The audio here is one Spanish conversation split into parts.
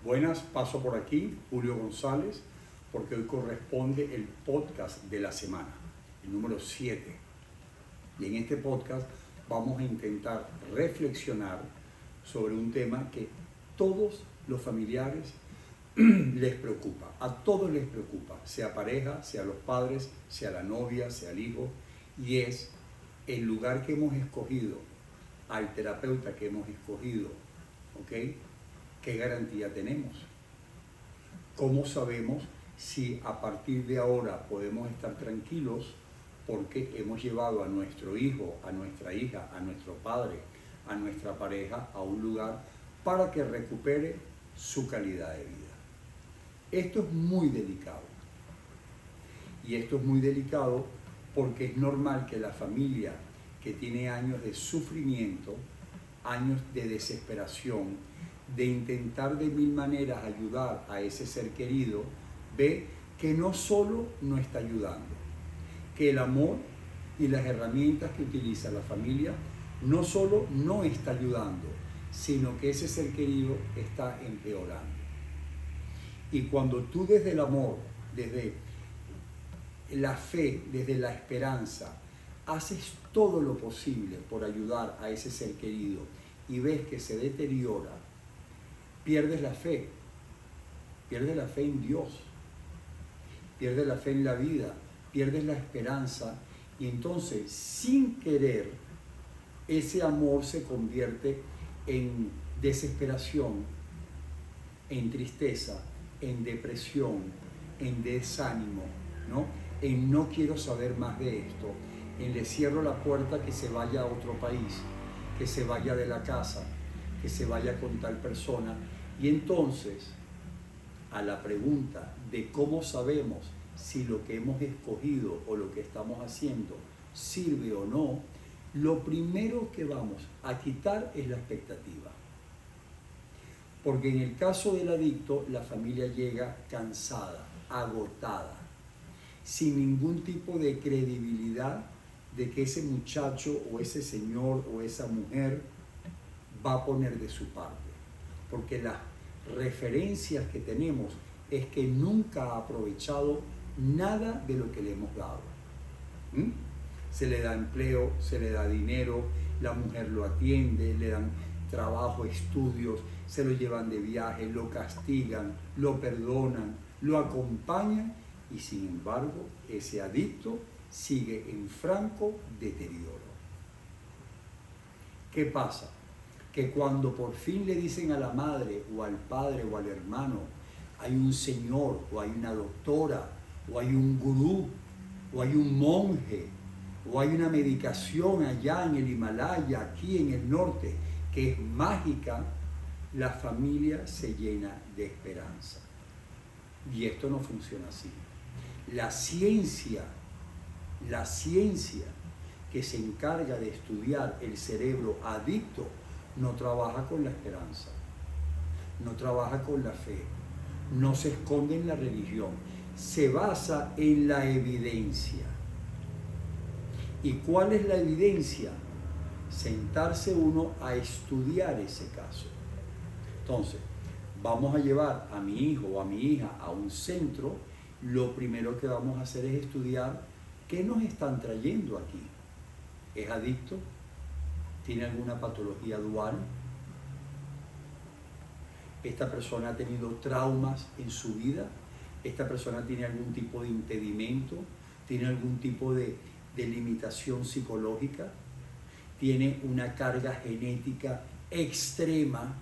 Buenas, paso por aquí, Julio González, porque hoy corresponde el podcast de la semana, el número 7. Y en este podcast vamos a intentar reflexionar sobre un tema que todos los familiares les preocupa, a todos les preocupa, sea pareja, sea los padres, sea la novia, sea el hijo, y es el lugar que hemos escogido, al terapeuta que hemos escogido, ¿ok? ¿Qué garantía tenemos? ¿Cómo sabemos si a partir de ahora podemos estar tranquilos porque hemos llevado a nuestro hijo, a nuestra hija, a nuestro padre, a nuestra pareja a un lugar para que recupere su calidad de vida? Esto es muy delicado. Y esto es muy delicado porque es normal que la familia que tiene años de sufrimiento, años de desesperación, de intentar de mil maneras ayudar a ese ser querido, ve que no solo no está ayudando, que el amor y las herramientas que utiliza la familia no solo no está ayudando, sino que ese ser querido está empeorando. Y cuando tú desde el amor, desde la fe, desde la esperanza, haces todo lo posible por ayudar a ese ser querido y ves que se deteriora, pierdes la fe en Dios, pierdes la fe en la vida, pierdes la esperanza y entonces sin querer ese amor se convierte en desesperación, en tristeza, en depresión, en desánimo, ¿no? En no quiero saber más de esto, en le cierro la puerta, que se vaya a otro país, que se vaya de la casa, que se vaya con tal persona. Y entonces, a la pregunta de cómo sabemos si lo que hemos escogido o lo que estamos haciendo sirve o no, lo primero que vamos a quitar es la expectativa. Porque en el caso del adicto, la familia llega cansada, agotada, sin ningún tipo de credibilidad de que ese muchacho o ese señor o esa mujer va a poner de su parte. Porque las referencias que tenemos es que nunca ha aprovechado nada de lo que le hemos dado. Se le da empleo, se le da dinero, la mujer lo atiende, le dan trabajo, estudios, se lo llevan de viaje, lo castigan, lo perdonan, lo acompañan y sin embargo ese adicto sigue en franco deterioro. ¿Qué pasa? Que cuando por fin le dicen a la madre o al padre o al hermano, hay un señor o hay una doctora o hay un gurú o hay un monje o hay una medicación allá en el Himalaya, aquí en el norte, que es mágica, la familia se llena de esperanza. Y esto no funciona así. La ciencia que se encarga de estudiar el cerebro adicto no trabaja con la esperanza, no trabaja con la fe, no se esconde en la religión, se basa en la evidencia. ¿Y cuál es la evidencia? Sentarse uno a estudiar ese caso. Entonces, vamos a llevar a mi hijo o a mi hija a un centro, lo primero que vamos a hacer es estudiar qué nos están trayendo aquí. ¿Es adicto? ¿Tiene alguna patología dual? ¿Esta persona ha tenido traumas en su vida? ¿Esta persona tiene algún tipo de impedimento? ¿Tiene algún tipo de limitación psicológica? ¿Tiene una carga genética extrema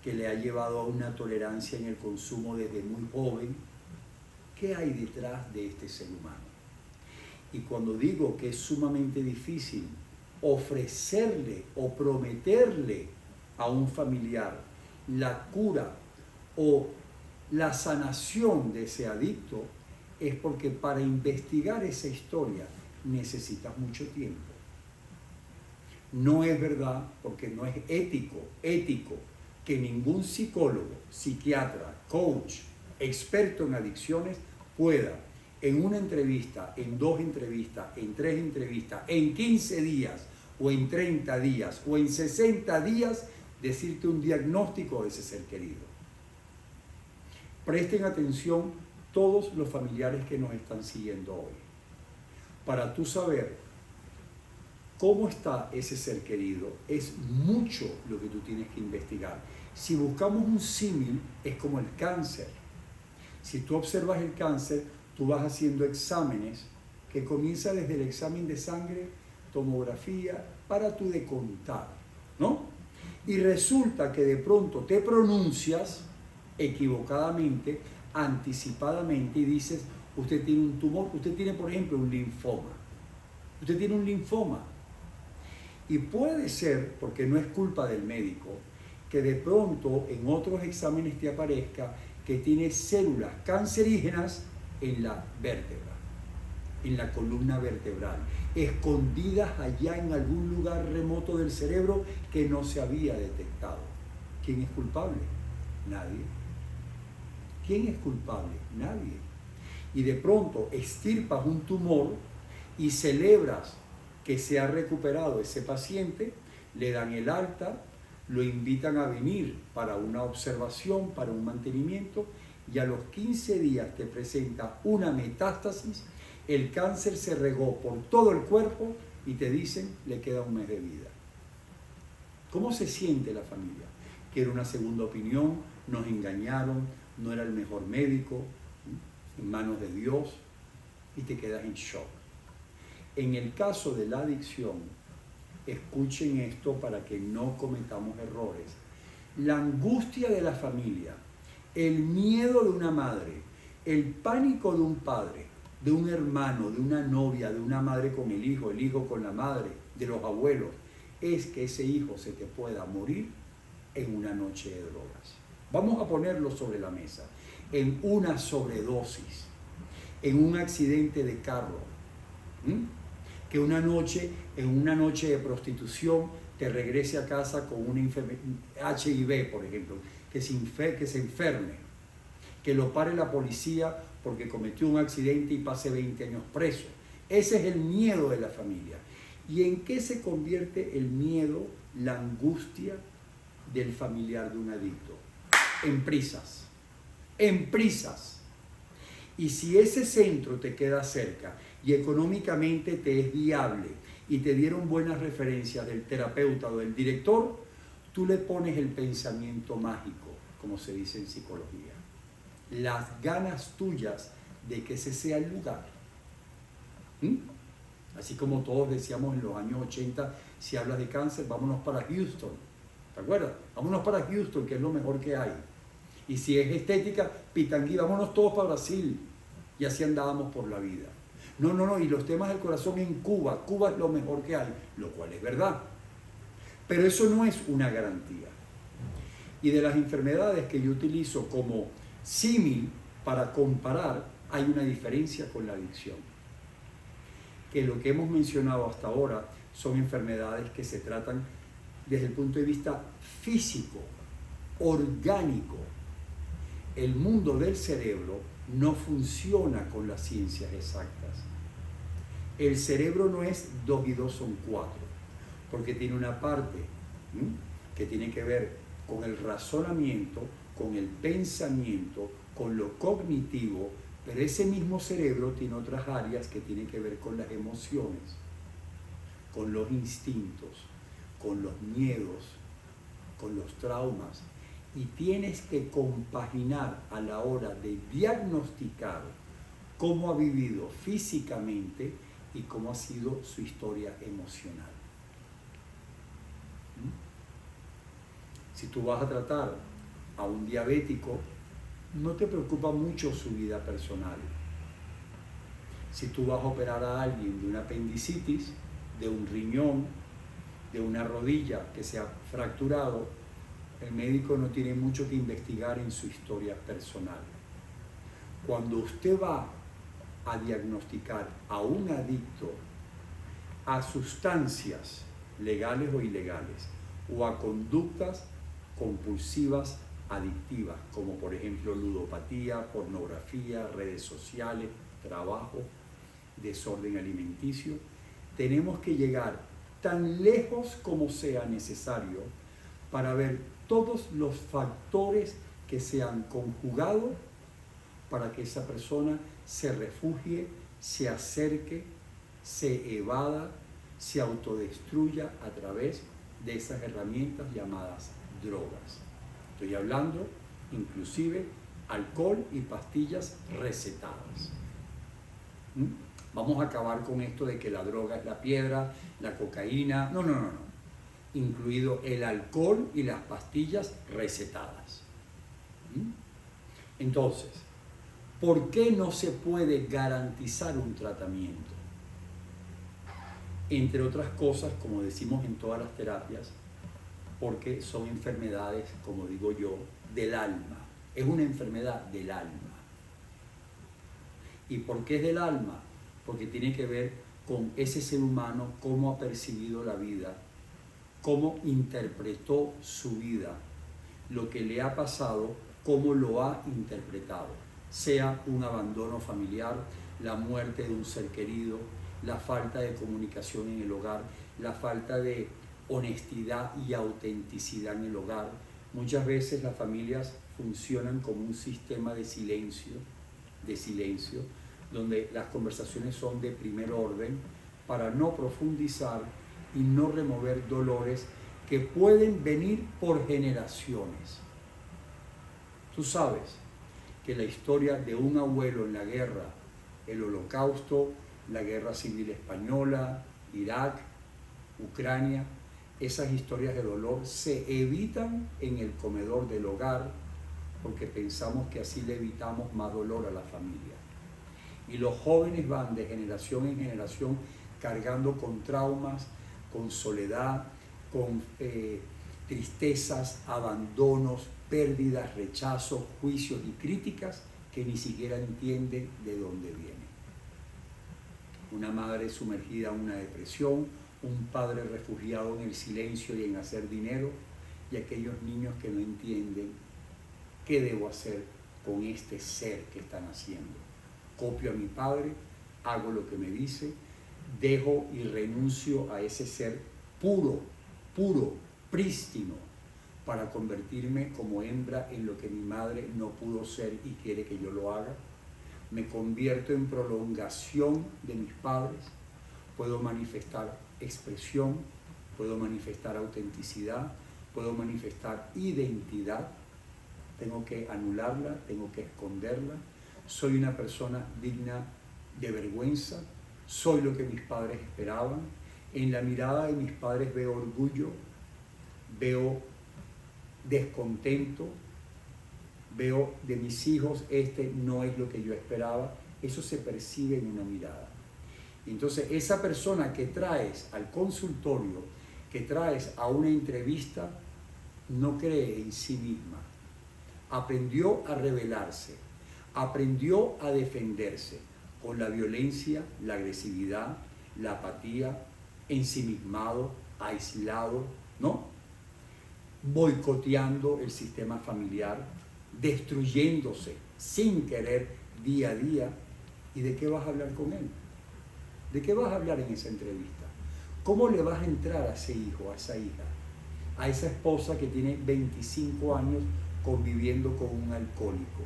que le ha llevado a una tolerancia en el consumo desde muy joven? ¿Qué hay detrás de este ser humano? Y cuando digo que es sumamente difícil ofrecerle o prometerle a un familiar la cura o la sanación de ese adicto, es porque para investigar esa historia necesitas mucho tiempo. No es verdad, porque no es ético que ningún psicólogo, psiquiatra, coach, experto en adicciones pueda en una entrevista, en 2 entrevistas, en 3 entrevistas, en 15 días o en 30 días o en 60 días decirte un diagnóstico de ese ser querido. Presten atención todos los familiares que nos están siguiendo hoy, para tú saber cómo está ese ser querido. Es mucho lo que tú tienes que investigar. Si buscamos un símil, es como el cáncer. Si tú observas el cáncer, tú vas haciendo exámenes que comienza desde el examen de sangre, tomografía, para tú de contar, ¿no? Y resulta que de pronto te pronuncias equivocadamente, anticipadamente, y dices, usted tiene un tumor, usted tiene, por ejemplo, un linfoma. Usted tiene un linfoma. Y puede ser, porque no es culpa del médico, que de pronto en otros exámenes te aparezca que tiene células cancerígenas en la vértebra, en la columna vertebral, escondidas allá en algún lugar remoto del cerebro que no se había detectado. ¿Quién es culpable? Nadie. ¿Quién es culpable? Nadie. Y de pronto extirpas un tumor y celebras que se ha recuperado ese paciente, le dan el alta, lo invitan a venir para una observación, para un mantenimiento, y a los 15 días te presenta una metástasis, el cáncer se regó por todo el cuerpo y te dicen, le queda un mes de vida. ¿Cómo se siente la familia? Quiere una segunda opinión, nos engañaron, no era el mejor médico, en manos de Dios, y te quedas en shock. En el caso de la adicción, escuchen esto para que no cometamos errores. La angustia de la familia, el miedo de una madre, el pánico de un padre, de un hermano, de una novia, de una madre con el hijo con la madre, de los abuelos, es que ese hijo se te pueda morir en una noche de drogas. Vamos a ponerlo sobre la mesa. En una sobredosis, en un accidente de carro. Que en una noche de prostitución te regrese a casa con una HIV, por ejemplo, que se enferme, que lo pare la policía porque cometió un accidente y pase 20 años preso. Ese es el miedo de la familia. ¿Y en qué se convierte el miedo, la angustia del familiar de un adicto? En prisas. En prisas. Y si ese centro te queda cerca y económicamente te es viable y te dieron buenas referencias del terapeuta o del director, tú le pones el pensamiento mágico, como se dice en psicología. Las ganas tuyas de que ese sea el lugar. Así como todos decíamos en los años 80, si hablas de cáncer, vámonos para Houston. ¿Te acuerdas? Vámonos para Houston, que es lo mejor que hay. Y si es estética, Pitangui, vámonos todos para Brasil. Y así andábamos por la vida. No, y los temas del corazón en Cuba. Cuba es lo mejor que hay, lo cual es verdad. Pero eso no es una garantía. Y de las enfermedades que yo utilizo como símil para comparar, hay una diferencia con la adicción. Que lo que hemos mencionado hasta ahora son enfermedades que se tratan desde el punto de vista físico, orgánico. El mundo del cerebro no funciona con las ciencias exactas. El cerebro no es 2 y 2 son 4, porque tiene una parte que tiene que ver con el razonamiento, con el pensamiento, con lo cognitivo, pero ese mismo cerebro tiene otras áreas que tienen que ver con las emociones, con los instintos, con los miedos, con los traumas. Y tienes que compaginar a la hora de diagnosticar cómo ha vivido físicamente y cómo ha sido su historia emocional. Si tú vas a tratar a un diabético, no te preocupa mucho su vida personal. Si tú vas a operar a alguien de una apendicitis, de un riñón, de una rodilla que se ha fracturado, el médico no tiene mucho que investigar en su historia personal. Cuando usted va a diagnosticar a un adicto a sustancias legales o ilegales o a conductas compulsivas adictivas, como por ejemplo ludopatía, pornografía, redes sociales, trabajo, desorden alimenticio, tenemos que llegar tan lejos como sea necesario para ver todos los factores que se han conjugado para que esa persona se refugie, se acerque, se evada, se autodestruya a través de esas herramientas llamadas drogas. Estoy hablando inclusive alcohol y pastillas recetadas. Vamos a acabar con esto de que la droga es la piedra, la cocaína. No. Incluido el alcohol y las pastillas recetadas. Entonces, ¿por qué no se puede garantizar un tratamiento? Entre otras cosas, como decimos en todas las terapias, porque son enfermedades, como digo yo, del alma. Es una enfermedad del alma. ¿Y por qué es del alma? Porque tiene que ver con ese ser humano, cómo ha percibido la vida, cómo interpretó su vida, lo que le ha pasado, cómo lo ha interpretado, sea un abandono familiar, la muerte de un ser querido, la falta de comunicación en el hogar, la falta de honestidad y autenticidad en el hogar. Muchas veces las familias funcionan como un sistema de silencio, donde las conversaciones son de primer orden para no profundizar y no remover dolores que pueden venir por generaciones. Tú sabes que la historia de un abuelo en la guerra, el Holocausto, la Guerra Civil Española, Irak, Ucrania, esas historias de dolor se evitan en el comedor del hogar porque pensamos que así le evitamos más dolor a la familia. Y los jóvenes van de generación en generación cargando con traumas, con soledad, con tristezas, abandonos, pérdidas, rechazos, juicios y críticas que ni siquiera entienden de dónde vienen. Una madre sumergida en una depresión, un padre refugiado en el silencio y en hacer dinero, y aquellos niños que no entienden qué debo hacer con este ser que están haciendo. Copio a mi padre, hago lo que me dice, dejo y renuncio a ese ser puro, prístino, para convertirme como hembra en lo que mi madre no pudo ser y quiere que yo lo haga. Me convierto en prolongación de mis padres, puedo manifestar expresión, puedo manifestar autenticidad, puedo manifestar identidad. Tengo que anularla, tengo que esconderla. Soy una persona digna de vergüenza, soy lo que mis padres esperaban. En la mirada de mis padres veo orgullo, veo descontento, veo de mis hijos, este no es lo que yo esperaba. Eso se percibe en una mirada. Entonces, esa persona que traes al consultorio, que traes a una entrevista, no cree en sí misma. Aprendió a rebelarse, aprendió a defenderse con la violencia, la agresividad, la apatía, ensimismado, aislado, ¿no? Boicoteando el sistema familiar, destruyéndose sin querer día a día. ¿Y de qué vas a hablar con él? ¿De qué vas a hablar en esa entrevista? ¿Cómo le vas a entrar a ese hijo, a esa hija, a esa esposa que tiene 25 años conviviendo con un alcohólico,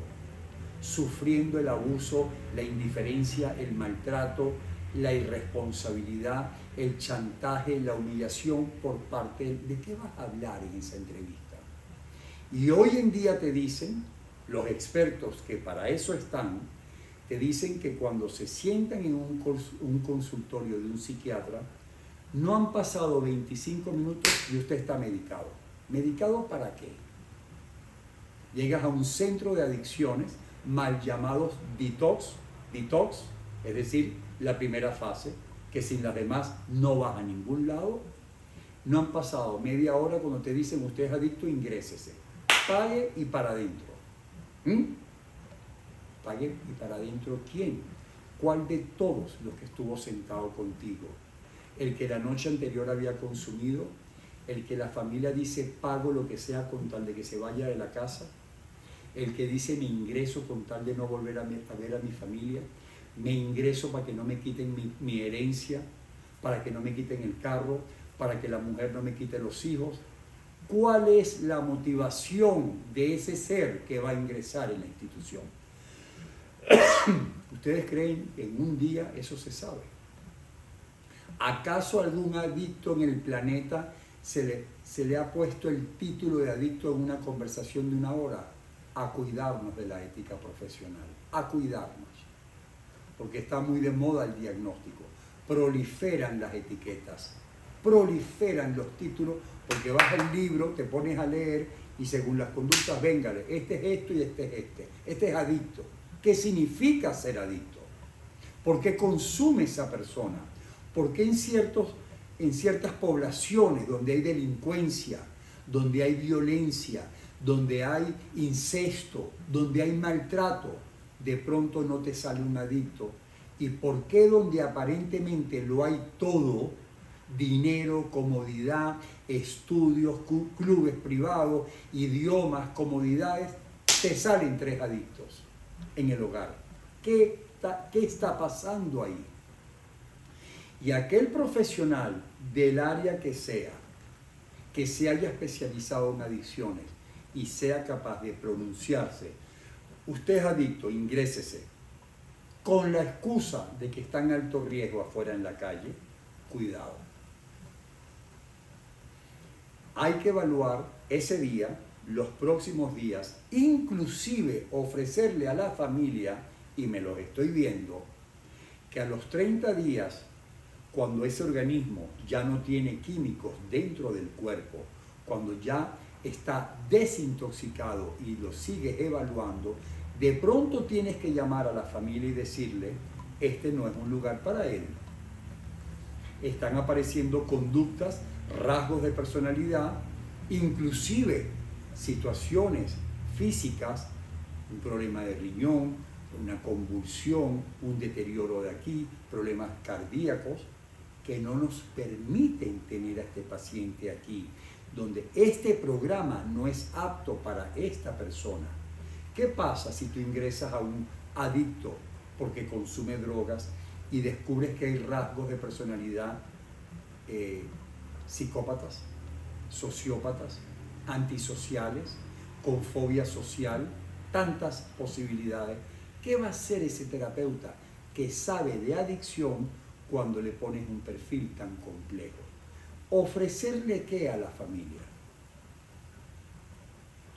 sufriendo el abuso, la indiferencia, el maltrato, la irresponsabilidad, el chantaje, la humillación por parte de qué vas a hablar en esa entrevista? Y hoy en día te dicen, los expertos que para eso están, te dicen que cuando se sientan en un consultorio de un psiquiatra, no han pasado 25 minutos y usted está medicado. ¿Medicado para qué? Llegas a un centro de adicciones, mal llamados detox, es decir, la primera fase, que sin las demás no vas a ningún lado. No han pasado media hora cuando te dicen usted es adicto, ingrésese, pague y para adentro. ¿Pague y para adentro quién? ¿Cuál de todos los que estuvo sentado contigo? ¿El que la noche anterior había consumido? ¿El que la familia dice pago lo que sea con tal de que se vaya de la casa? ¿El que dice me ingreso con tal de no volver a ver a mi familia? ¿Me ingreso para que no me quiten mi herencia? ¿Para que no me quiten el carro? ¿Para que la mujer no me quite los hijos? ¿Cuál es la motivación de ese ser que va a ingresar en la institución? ¿Ustedes creen que en un día eso se sabe? ¿Acaso algún adicto en el planeta se le ha puesto el título de adicto en una conversación de 1 hora? A cuidarnos de la ética profesional, a cuidarnos, porque está muy de moda el diagnóstico. Proliferan las etiquetas, proliferan los títulos, porque vas al libro, te pones a leer y según las conductas, véngale, este es esto y este es este. Este es adicto. ¿Qué significa ser adicto? ¿Por qué consume esa persona? ¿Por qué en ciertas poblaciones donde hay delincuencia, donde hay violencia, donde hay incesto, donde hay maltrato, de pronto no te sale un adicto? ¿Y por qué donde aparentemente lo hay todo, dinero, comodidad, estudios, clubes privados, idiomas, comodidades, te salen 3 adictos en el hogar? ¿Qué está pasando ahí? Y aquel profesional del área que se haya especializado en adicciones y sea capaz de pronunciarse, usted es adicto, ingrésese, con la excusa de que está en alto riesgo afuera en la calle, cuidado. Hay que evaluar ese día, los próximos días, inclusive ofrecerle a la familia, y me lo estoy viendo, que a los 30 días, cuando ese organismo ya no tiene químicos dentro del cuerpo, cuando ya está desintoxicado y lo sigues evaluando, de pronto tienes que llamar a la familia y decirle, este no es un lugar para él. Están apareciendo conductas, rasgos de personalidad, inclusive situaciones físicas, un problema de riñón, una convulsión, un deterioro de aquí, problemas cardíacos, que no nos permiten tener a este paciente aquí, donde este programa no es apto para esta persona. ¿Qué pasa si tú ingresas a un adicto porque consume drogas y descubres que hay rasgos de personalidad psicópatas, sociópatas, antisociales, con fobia social, tantas posibilidades? ¿Qué va a hacer ese terapeuta que sabe de adicción cuando le pones un perfil tan complejo? ¿Ofrecerle qué a la familia?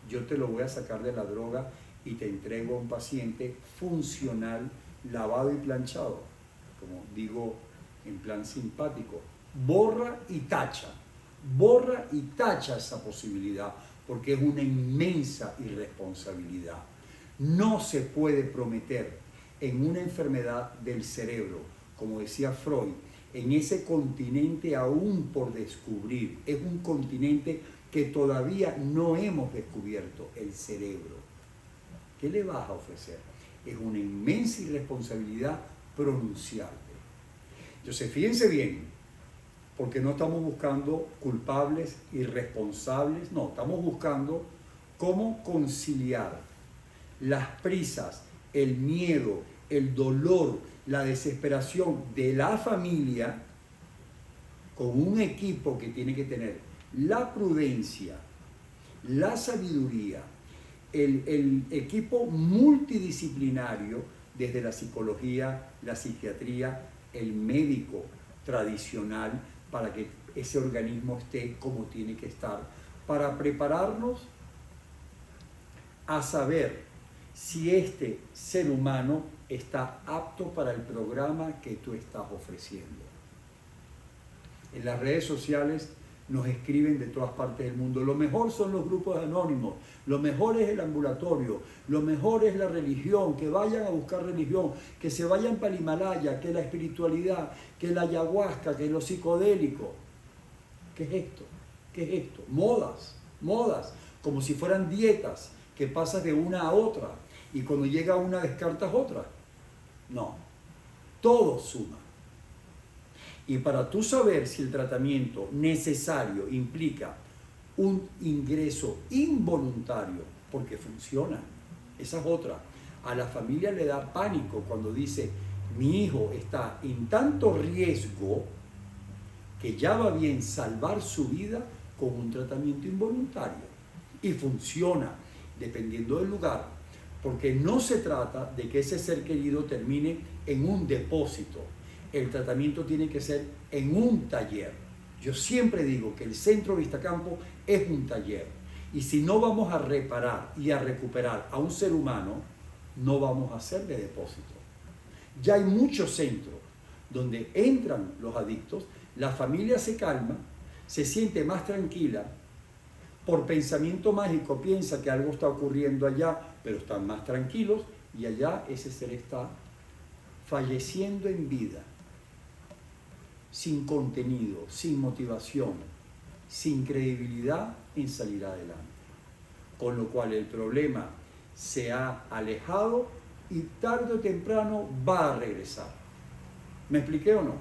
Yo te lo voy a sacar de la droga y te entrego a un paciente funcional, lavado y planchado, como digo en plan simpático. Borra y tacha esa posibilidad, porque es una inmensa irresponsabilidad. No se puede prometer en una enfermedad del cerebro, como decía Freud, en ese continente aún por descubrir, es un continente que todavía no hemos descubierto, el cerebro. ¿Qué le vas a ofrecer? Es una inmensa irresponsabilidad pronunciarte. Entonces, fíjense bien, porque no estamos buscando culpables, irresponsables, no, estamos buscando cómo conciliar las prisas, el miedo, el dolor, la desesperación de la familia con un equipo que tiene que tener la prudencia, la sabiduría, el equipo multidisciplinario desde la psicología, la psiquiatría, el médico tradicional, para que ese organismo esté como tiene que estar, para prepararnos a saber si este ser humano está apto para el programa que tú estás ofreciendo. En las redes sociales nos escriben de todas partes del mundo. Lo mejor son los grupos anónimos, lo mejor es el ambulatorio, lo mejor es la religión, que vayan a buscar religión, que se vayan para el Himalaya, que la espiritualidad, que la ayahuasca, que lo psicodélico. ¿Qué es esto? ¿Qué es esto? Modas, como si fueran dietas, que pasas de una a otra y cuando llega una descartas otra. No, todo suma. Y para tú saber si el tratamiento necesario implica un ingreso involuntario, porque funciona, esa es otra. A la familia le da pánico cuando dice, mi hijo está en tanto riesgo que ya va bien salvar su vida con un tratamiento involuntario. Y funciona, dependiendo del lugar. Porque no se trata de que ese ser querido termine en un depósito. El tratamiento tiene que ser en un taller. Yo siempre digo que el Centro Vistacampo es un taller. Y si no vamos a reparar y a recuperar a un ser humano, no vamos a hacerle depósito. Ya hay muchos centros donde entran los adictos, la familia se calma, se siente más tranquila, por pensamiento mágico piensa que algo está ocurriendo allá, pero están más tranquilos y allá ese ser está falleciendo en vida, sin contenido, sin motivación, sin credibilidad en salir adelante. Con lo cual el problema se ha alejado y tarde o temprano va a regresar. ¿Me expliqué o no?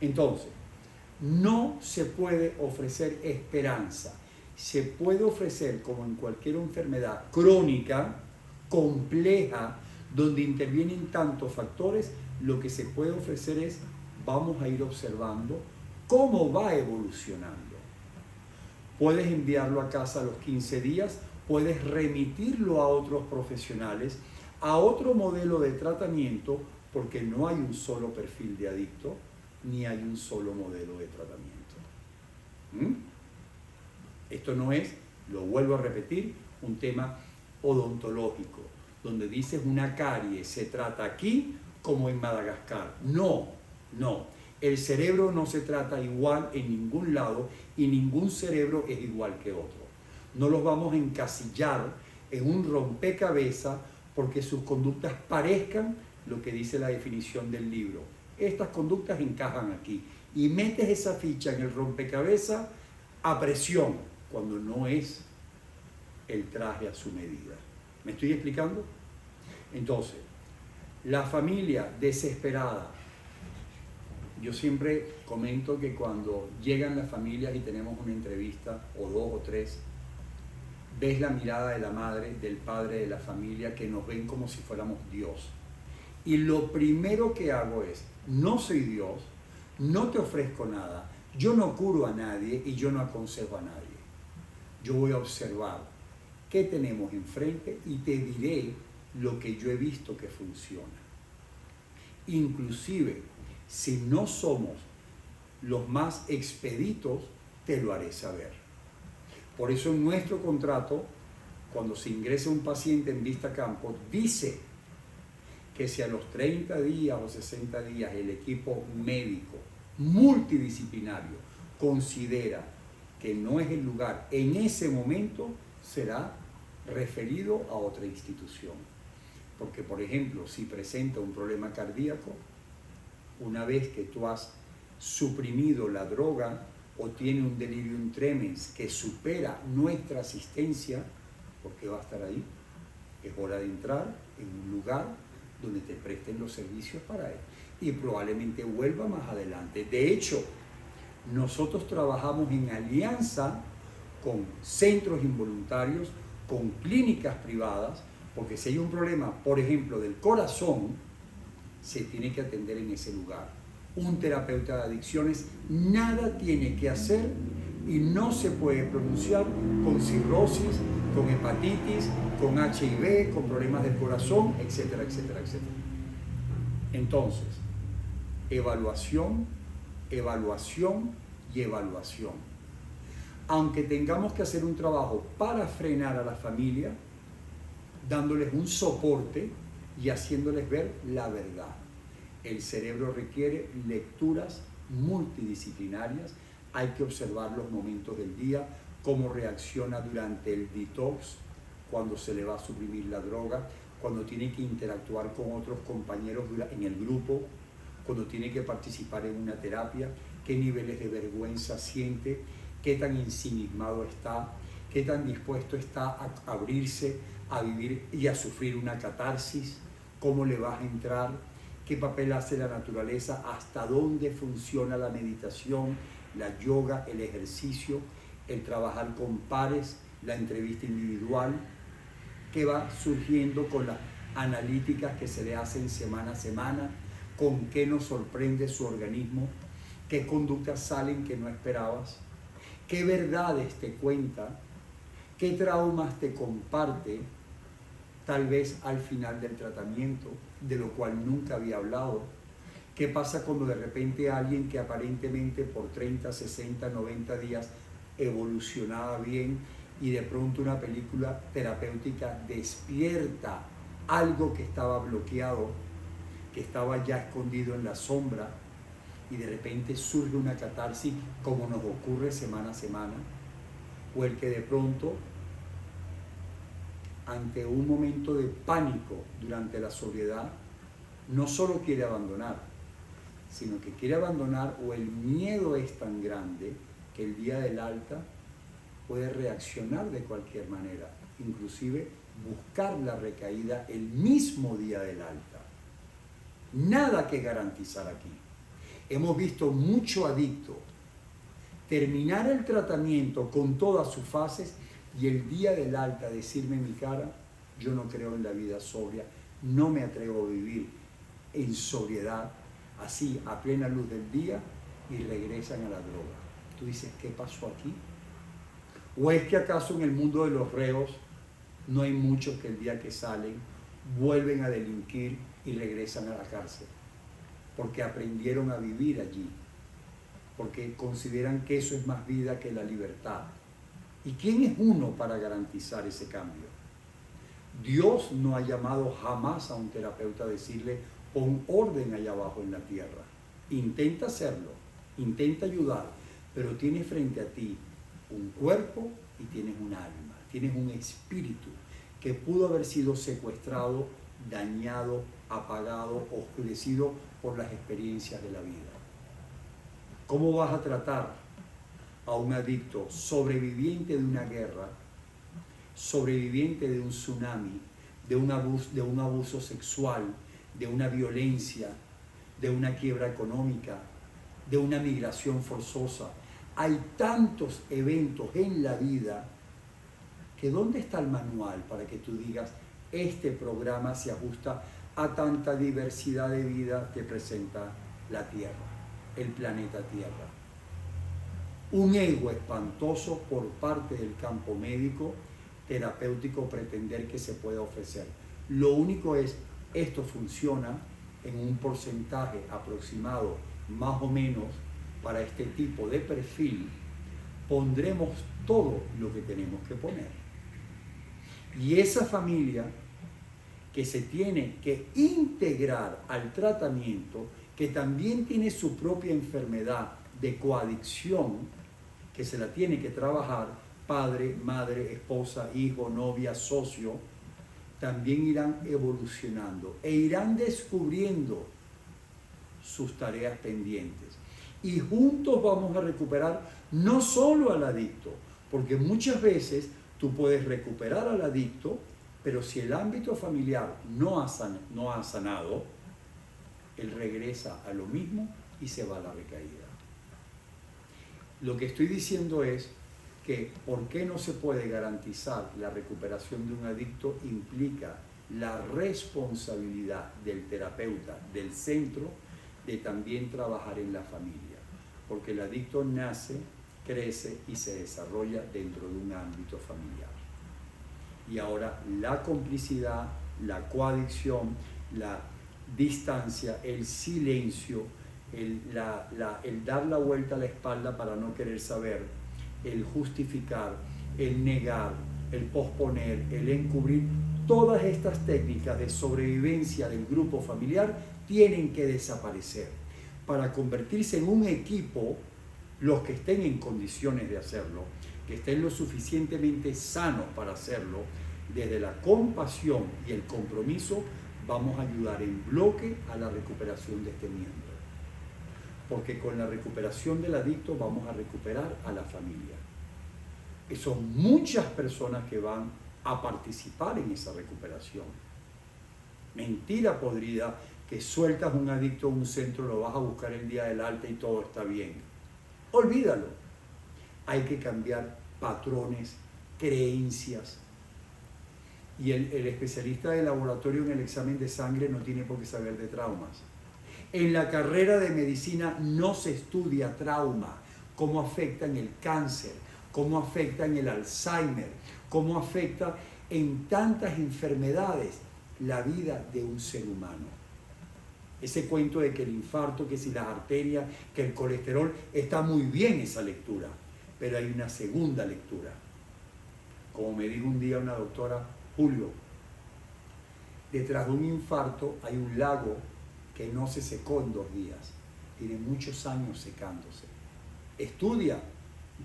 Entonces, no se puede ofrecer esperanza. Se puede ofrecer, como en cualquier enfermedad crónica, compleja, donde intervienen tantos factores, lo que se puede ofrecer es, vamos a ir observando cómo va evolucionando. Puedes enviarlo a casa a los 15 días, puedes remitirlo a otros profesionales, a otro modelo de tratamiento, porque no hay un solo perfil de adicto, ni hay un solo modelo de tratamiento. Esto no es, lo vuelvo a repetir, un tema odontológico, donde dices una carie se trata aquí como en Madagascar. No, no. El cerebro no se trata igual en ningún lado y ningún cerebro es igual que otro. No los vamos a encasillar en un rompecabezas porque sus conductas parezcan lo que dice la definición del libro. Estas conductas encajan aquí y metes esa ficha en el rompecabezas a presión cuando no es el traje a su medida. ¿Me estoy explicando? Entonces, la familia desesperada. Yo siempre comento que cuando llegan las familias y tenemos una entrevista, o dos o tres, ves la mirada de la madre, del padre, de la familia, que nos ven como si fuéramos Dios. Y lo primero que hago es, no soy Dios, no te ofrezco nada, yo no curo a nadie y yo no aconsejo a nadie. Yo voy a observar qué tenemos enfrente y te diré lo que yo he visto que funciona. Inclusive, si no somos los más expeditos, te lo haré saber. Por eso en nuestro contrato, cuando se ingresa un paciente en Vistacampo, dice que si a los 30 días o 60 días el equipo médico multidisciplinario considera que no es el lugar en ese momento, será referido a otra institución. Porque, por ejemplo, si presenta un problema cardíaco, una vez que tú has suprimido la droga o tiene un delirium tremens que supera nuestra asistencia, porque va a estar ahí, es hora de entrar en un lugar donde te presten los servicios para él y probablemente vuelva más adelante. De hecho, nosotros trabajamos en alianza con centros involuntarios, con clínicas privadas, porque si hay un problema, por ejemplo, del corazón, se tiene que atender en ese lugar. Un terapeuta de adicciones nada tiene que hacer y no se puede pronunciar con cirrosis, con hepatitis, con HIV, con problemas del corazón, etcétera, etcétera, etcétera. Entonces, evaluación, evaluación y evaluación. Aunque tengamos que hacer un trabajo para frenar a la familia, dándoles un soporte y haciéndoles ver la verdad. El cerebro requiere lecturas multidisciplinarias, hay que observar los momentos del día, cómo reacciona durante el detox, cuando se le va a suprimir la droga, cuando tiene que interactuar con otros compañeros en el grupo, cuando tiene que participar en una terapia, qué niveles de vergüenza siente, qué tan ensimismado está, qué tan dispuesto está a abrirse, a vivir y a sufrir una catarsis, cómo le vas a entrar, qué papel hace la naturaleza, hasta dónde funciona la meditación, la yoga, el ejercicio, el trabajar con pares, la entrevista individual, qué va surgiendo con las analíticas que se le hacen semana a semana, con qué nos sorprende su organismo, qué conductas salen que no esperabas, qué verdades te cuenta, qué traumas te comparte, tal vez al final del tratamiento, de lo cual nunca había hablado. ¿Qué pasa cuando de repente alguien que aparentemente por 30, 60, 90 días evolucionaba bien y de pronto una película terapéutica despierta algo que estaba bloqueado, que estaba ya escondido en la sombra, y de repente surge una catarsis como nos ocurre semana a semana? O el que de pronto, ante un momento de pánico durante la soledad, no solo quiere abandonar, sino que quiere abandonar, o el miedo es tan grande que el día del alta puede reaccionar de cualquier manera, inclusive buscar la recaída el mismo día del alta. Nada que garantizar aquí. Hemos visto mucho adicto terminar el tratamiento con todas sus fases y el día del alta decirme en mi cara: yo no creo en la vida sobria, no me atrevo a vivir en sobriedad, así a plena luz del día, y regresan a la droga. Tú dices, ¿qué pasó aquí? ¿O es que acaso en el mundo de los reos no hay muchos que el día que salen vuelven a delinquir y regresan a la cárcel? Porque aprendieron a vivir allí, porque consideran que eso es más vida que la libertad. ¿Y quién es uno para garantizar ese cambio? Dios no ha llamado jamás a un terapeuta a decirle: pon orden allá abajo en la tierra. Intenta hacerlo, intenta ayudar, pero tienes frente a ti un cuerpo y tienes un alma, tienes un espíritu que pudo haber sido secuestrado, dañado, apagado, oscurecido por las experiencias de la vida. ¿Cómo vas a tratar a un adicto sobreviviente de una guerra, sobreviviente de un tsunami, de un abuso sexual, de una violencia, de una quiebra económica, de una migración forzosa? Hay tantos eventos en la vida que ¿dónde está el manual para que tú digas: este programa se ajusta a tanta diversidad de vida que presenta la Tierra, el planeta Tierra? Un ego espantoso por parte del campo médico, terapéutico, pretender que se pueda ofrecer. Lo único es, esto funciona en un porcentaje aproximado, más o menos, para este tipo de perfil. Pondremos todo lo que tenemos que poner. Y esa familia que se tiene que integrar al tratamiento, que también tiene su propia enfermedad de coadicción, que se la tiene que trabajar, padre, madre, esposa, hijo, novia, socio, también irán evolucionando e irán descubriendo sus tareas pendientes. Y juntos vamos a recuperar no solo al adicto, porque muchas veces tú puedes recuperar al adicto, pero si el ámbito familiar no ha sanado, él regresa a lo mismo y se va a la recaída. Lo que estoy diciendo es que ¿por qué no se puede garantizar la recuperación de un adicto? Implica la responsabilidad del terapeuta, del centro, de también trabajar en la familia, porque el adicto nace, crece y se desarrolla dentro de un ámbito familiar. Y ahora la complicidad, la coadicción, la distancia, el silencio, el dar la vuelta a la espalda para no querer saber, el justificar, el negar, el posponer, el encubrir, todas estas técnicas de sobrevivencia del grupo familiar tienen que desaparecer para convertirse en un equipo. Los que estén en condiciones de hacerlo, que estén lo suficientemente sanos para hacerlo, desde la compasión y el compromiso, vamos a ayudar en bloque a la recuperación de este miembro. Porque con la recuperación del adicto vamos a recuperar a la familia. Y son muchas personas que van a participar en esa recuperación. Mentira podrida que sueltas un adicto a un centro, lo vas a buscar el día del alta y todo está bien. Olvídalo. Hay que cambiar patrones, creencias. Y el especialista de laboratorio en el examen de sangre no tiene por qué saber de traumas. En la carrera de medicina no se estudia trauma, cómo afecta en el cáncer, cómo afecta en el Alzheimer, cómo afecta en tantas enfermedades la vida de un ser humano. Ese cuento de que el infarto, que si las arterias, que el colesterol, está muy bien esa lectura, pero hay una segunda lectura. Como me dijo un día una doctora, Julio, detrás de un infarto hay un lago que no se secó en 2 días, tiene muchos años secándose. Estudia,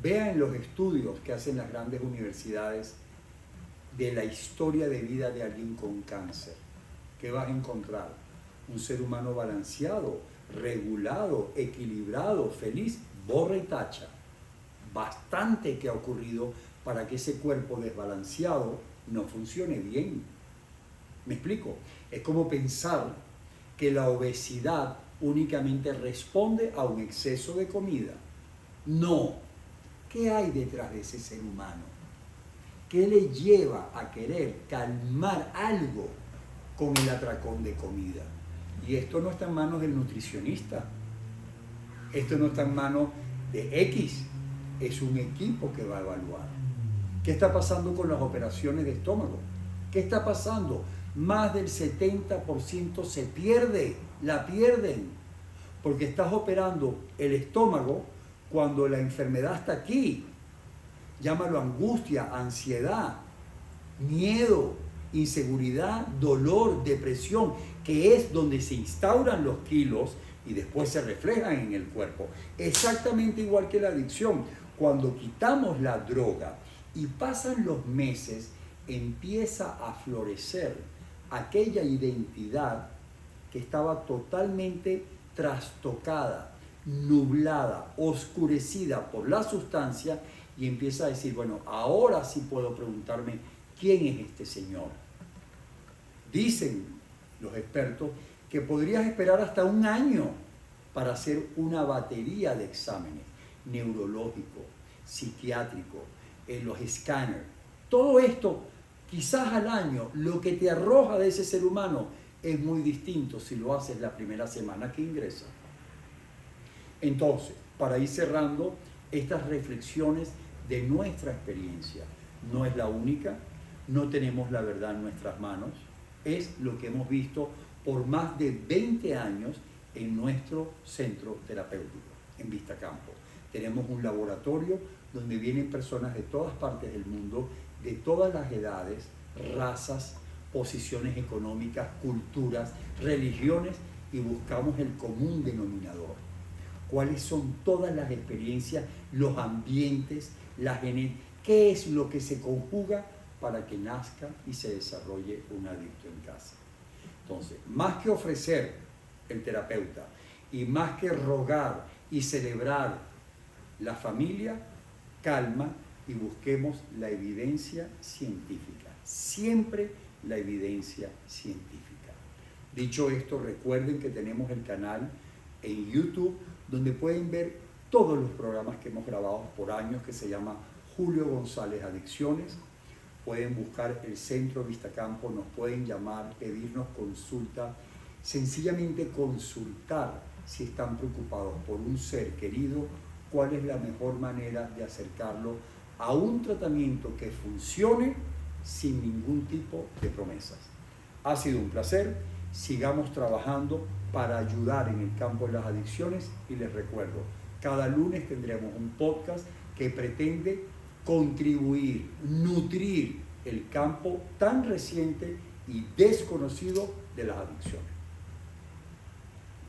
vea en los estudios que hacen las grandes universidades de la historia de vida de alguien con cáncer. ¿Qué vas a encontrar? Un ser humano balanceado, regulado, equilibrado, feliz, borra y tacha. Bastante que ha ocurrido para que ese cuerpo desbalanceado no funcione bien. ¿Me explico? Es como pensar que la obesidad únicamente responde a un exceso de comida. No. ¿Qué hay detrás de ese ser humano? ¿Qué le lleva a querer calmar algo con el atracón de comida? Y esto no está en manos del nutricionista. Esto no está en manos de X. Es un equipo que va a evaluar. ¿Qué está pasando con las operaciones de estómago? ¿Qué está pasando? Más del 70% se pierde, la pierden, porque estás operando el estómago cuando la enfermedad está aquí. Llámalo angustia, ansiedad, miedo, inseguridad, dolor, depresión, que es donde se instauran los kilos y después se reflejan en el cuerpo. Exactamente igual que la adicción. Cuando quitamos la droga y pasan los meses, empieza a florecer aquella identidad que estaba totalmente trastocada, nublada, oscurecida por la sustancia, y empieza a decir, bueno, ahora sí puedo preguntarme quién es este señor. Dicen los expertos que podrías esperar hasta 1 año para hacer una batería de exámenes neurológico, psiquiátrico, los escáneres. Todo esto, quizás al año, lo que te arroja de ese ser humano es muy distinto si lo haces la primera semana que ingresa. Entonces, para ir cerrando estas reflexiones de nuestra experiencia, no es la única, no tenemos la verdad en nuestras manos, es lo que hemos visto por más de 20 años en nuestro centro terapéutico, en Vistacampo. Tenemos un laboratorio donde vienen personas de todas partes del mundo, de todas las edades, razas, posiciones económicas, culturas, religiones, y buscamos el común denominador. ¿Cuáles son todas las experiencias, los ambientes, la genética? ¿Qué es lo que se conjuga para que nazca y se desarrolle un adicto en casa? Entonces, más que ofrecer el terapeuta y más que rogar y celebrar la familia, calma y busquemos la evidencia científica. Siempre la evidencia científica. Dicho esto, recuerden que tenemos el canal en YouTube donde pueden ver todos los programas que hemos grabado por años, que se llama Julio González Adicciones. Pueden buscar el Centro Vistacampo, nos pueden llamar, pedirnos consulta, sencillamente consultar si están preocupados por un ser querido, cuál es la mejor manera de acercarlo a un tratamiento que funcione sin ningún tipo de promesas. Ha sido un placer, sigamos trabajando para ayudar en el campo de las adicciones y les recuerdo, cada lunes tendremos un podcast que pretende contribuir, nutrir el campo tan reciente y desconocido de las adicciones.